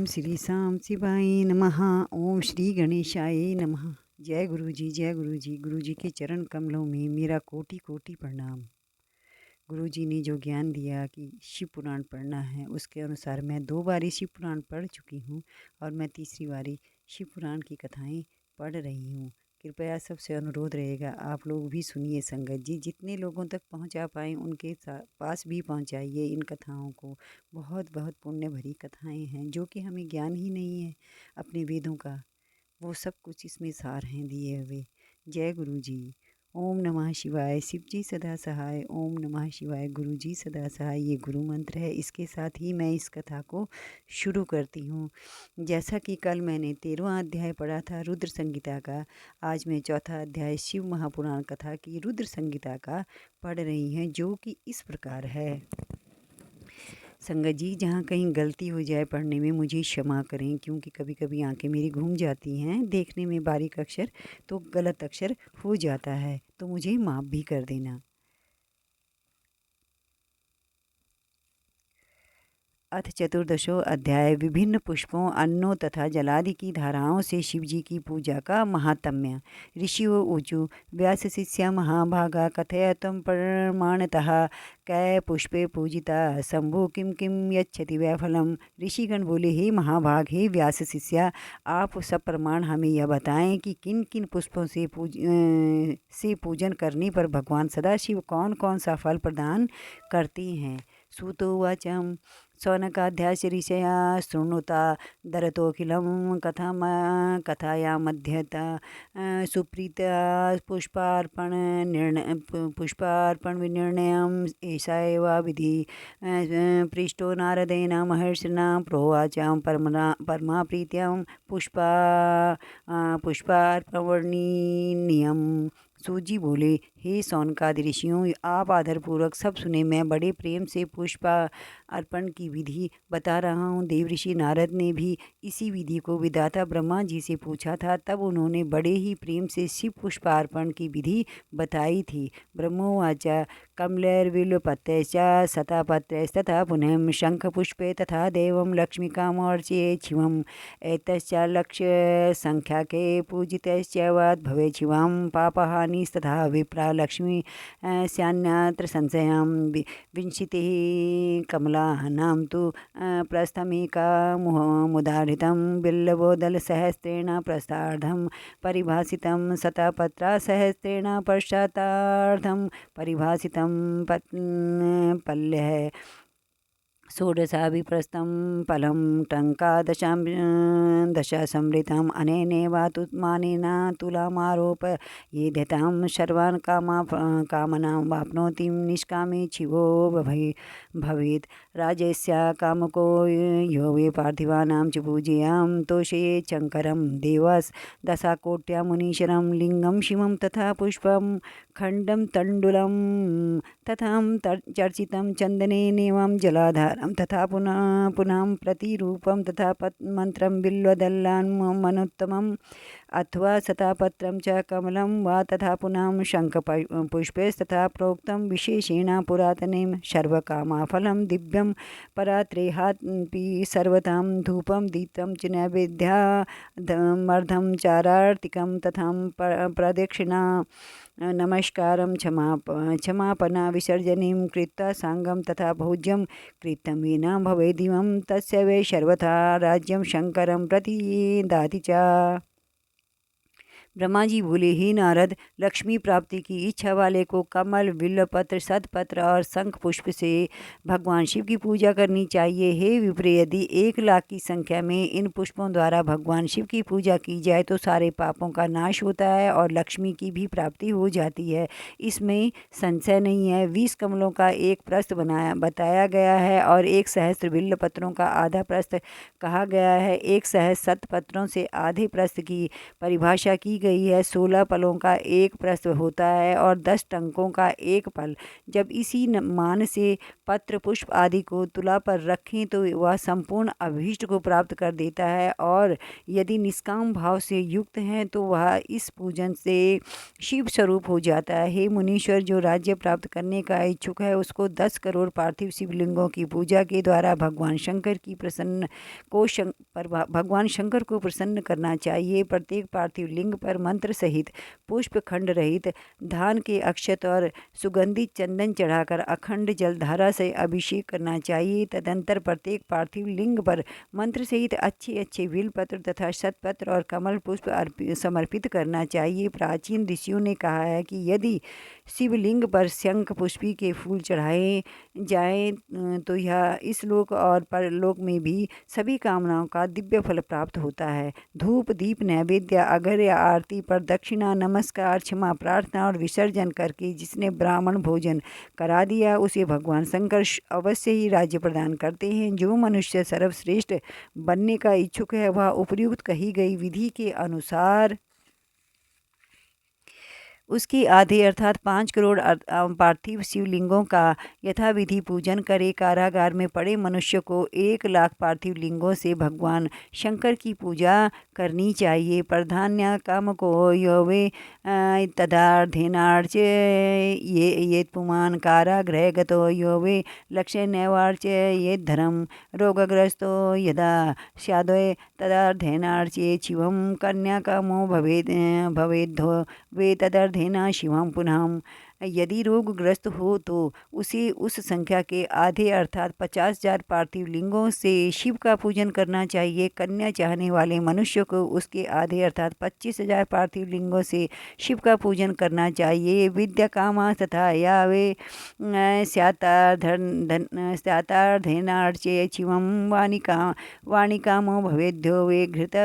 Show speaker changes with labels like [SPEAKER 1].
[SPEAKER 1] श्री साम शिवाय नमः। ओम श्री गणेशाय नमः। जय गुरु जी, जय गुरु जी। गुरु जी के चरण कमलों में मेरा कोटि कोटि प्रणाम। गुरु जी ने जो ज्ञान दिया कि शिव पुराण पढ़ना है, उसके अनुसार मैं 2 बारी शिव पुराण पढ़ चुकी हूँ और मैं तीसरी बारी शिव पुराण की कथाएं पढ़ रही हूँ। कृपया सबसे अनुरोध रहेगा, आप लोग भी सुनिए संगत जी। जितने लोगों तक पहुँचा पाएँ उनके पास भी पहुँचाइए इन कथाओं को। बहुत बहुत पुण्य भरी कथाएं हैं जो कि हमें ज्ञान ही नहीं है अपने वेदों का, वो सब कुछ इसमें सार हैं दिए हुए। जय गुरु जी। ओम नमः शिवाय। शिव जी सदा सहाय। ओम नमः शिवाय। गुरु जी सदा सहाय, ये गुरु मंत्र है। इसके साथ ही मैं इस कथा को शुरू करती हूँ। जैसा कि कल मैंने 13वां अध्याय पढ़ा था रुद्र संगीता का, आज मैं चौथा अध्याय शिव महापुराण कथा की रुद्र संगीता का पढ़ रही हैं, जो कि इस प्रकार है। संगत जी, जहाँ कहीं गलती हो जाए पढ़ने में मुझे क्षमा करें, क्योंकि कभी कभी आंखें मेरी घूम जाती हैं देखने में बारीक अक्षर, तो गलत अक्षर हो जाता है, तो मुझे माफ़ भी कर देना। अथ चतुर्दशो अध्याय। विभिन्न पुष्पों, अन्नों तथा जलादि की धाराओं से शिवजी की पूजा का महात्म्य। ऋषियो ऊचु व्यास शिष्या महाभागा कथयतम प्रमाणतः कै पुष्पे पूजिता शंभु किम किम यच्छति वैफलम। ऋषिगण बोले, हे महाभाग, हे व्यास शिष्या, आप सब प्रमाण हमें यह बताएं कि किन किन पुष्पों से पूजन करने पर भगवान सदाशिव कौन कौन सा फल प्रदान करते हैं। सूतोवाचम सौनकाध्यास ऋषया शृणुता दरतोऽखिलं कथाया मध्यता सुप्रीता पुष्पार्पण विनिर्णयम् एषा एव विधि। पृष्टो नारदेन महर्षिणा प्रोवाचां परमा प्रीत्यां पुष्पार्पणवर्णनीयम्। सूजी बोले, हे सौनकादि ऋषियों, आप आदरपूर्वक सब सुने। मैं बड़े प्रेम से पुष्प अर्पण की विधि बता रहा हूँ। देवऋषि नारद ने भी इसी विधि को विधाता ब्रह्मा जी से पूछा था, तब उन्होंने बड़े ही प्रेम से शिव पुष्पार्पण की विधि बताई थी। ब्रह्मोवाचा कमलैर्विल्वपत्रैश्च शतापत्रैस्तथा पुनः शंखपुष्पे तथा देवं लक्ष्मीकामर्चयेत् शिवम्। एतश्च लक्ष्य संख्याके पूजितश्चैवात् भवेत् शिवं पापहानिस्तथा विप्रा लक्ष्मी स्यान्यत्र संशयं। विंशतिः कमलानां तु प्रस्थमेकामुदाहृतं बिल्वदलसहस्रेण प्रस्थार्धं परिभासितं शतपत्रासहस्रेण पश्चातार्धं परिभासितं पल्यः षोडशाभिप्रस्थं फलं दश संवृतम्। अनेनैवात्मानेन तुलामारोपयेद्यतां सर्वान् कामनां वाप्नोति निष्कामे शिवो भवेत्। राजस्य कामको यो वे पार्थिवानां च पूजयां तोषयेत् शङ्करं देवस् दशकोट्या मुनीश्वरं लिङ्गं शिवं तथा पुष्पं खण्डं तण्डुलं तथा चर्चितं चन्दनेनेवं जलाधारं तथा पुनः प्रतिरूपं तथा मंत्रं बिल्वदलान्मनोत्तमम् अथवा शतापत्रं च कमलं वा तथा पुनः शङ्खपुष्पैस्तथा प्रोक्तं विशेषेण पुरातनें सर्वकामफलं दिव्यं परात्रेहापि सर्वतां धूपं दीप्तं च नैवेद्यामर्धं चारार्तिकं तथा प्रदक्षिणा नमस्कारं क्षमापना विसर्जनीं कृत्वा सांगं तथा भोज्यं कृतं येन भवेदिवं तस्य वै सर्वथा राज्यं शंकरं प्रति दाति च। ब्रह्मा जी बोले, हे नारद, लक्ष्मी प्राप्ति की इच्छा वाले को कमल, बिल्वपत्र, सतपत्र और शंख पुष्प से भगवान शिव की पूजा करनी चाहिए। हे विप्र, यदि 1,00,000 की संख्या में इन पुष्पों द्वारा भगवान शिव की पूजा की जाए तो सारे पापों का नाश होता है और लक्ष्मी की भी प्राप्ति हो जाती है, इसमें संशय नहीं है। 20 कमलों का एक प्रस्थ बताया गया है और 1 सहस्त्र बिल्व पत्रों का आधा प्रस्थ कहा गया है। 1 सहस्त्र सतपत्रों से आधे प्रस्थ की परिभाषा की गई है। 16 पलों का एक प्रस्थ होता है और 10 टंकों का एक पल। जब इसी मान से पत्र पुष्प आदि को तुला पर रखें तो वह संपूर्ण अभीष्ट को प्राप्त कर देता है, और यदि निष्काम भाव से युक्त हैं तो वह इस पूजन से शिव स्वरूप हो जाता है। हे मुनीश्वर, जो राज्य प्राप्त करने का इच्छुक है उसको 10 करोड़ पार्थिव शिवलिंगों की पूजा के द्वारा भगवान शंकर को प्रसन्न करना चाहिए। प्रत्येक पार्थिव लिंग पर मंत्र सहित पुष्प खंड रहित धान के अक्षत और सुगंधित चंदन चढ़ाकर अखंड जलधारा से अभिषेक करना चाहिए। तदंतर प्रत्येक पार्थिव लिंग पर मंत्र सहित अच्छे अच्छे बिलपत्र तथा शतपत्र और कमल पुष्प समर्पित करना चाहिए। प्राचीन ऋषियों ने कहा है कि यदि शिवलिंग पर शंख पुष्पी के फूल चढ़ाए जाएं तो यह इस लोक और परलोक में भी सभी कामनाओं का दिव्य फल प्राप्त होता है। धूप दीप नैवेद्य अर्घ्य आरती प्रदक्षिणा नमस्कार क्षमा प्रार्थना और विसर्जन करके जिसने ब्राह्मण भोजन करा दिया उसे भगवान शंकर अवश्य ही राज्य प्रदान करते हैं। जो मनुष्य सर्वश्रेष्ठ बनने का इच्छुक है वह उपर्युक्त कही गई विधि के अनुसार उसकी आधे अर्थात 5 करोड़ पार्थिव शिवलिंगों का यथाविधि पूजन करे। कारागार में पड़े मनुष्य को 1 लाख पार्थिव लिंगों से भगवान शंकर की पूजा करनी चाहिए। प्रधान्य काम को योवे तदार्थेनार्च ये पुमान कारागृह गतो योवे लक्ष्य नैवार्च ये धर्म रोगग्रस्तो यदा स्यादय तदार्थेनार्चे शिवम कन्या कामो भवेद्धो वे तदर्थेन शिवम पुनः। यदि रोगग्रस्त हो तो उसे उस संख्या के आधे अर्थात 50,000 पार्थिव लिंगों से शिव का पूजन करना चाहिए। कन्या चाहने वाले मनुष्य को उसके आधे अर्थात 25,000 पार्थिव लिंगों से शिव का पूजन करना चाहिए। विद्या कामा तथा या वे स्यातार्धेनार्चे शिवम वाणिकामो भवेद्यो वे घृत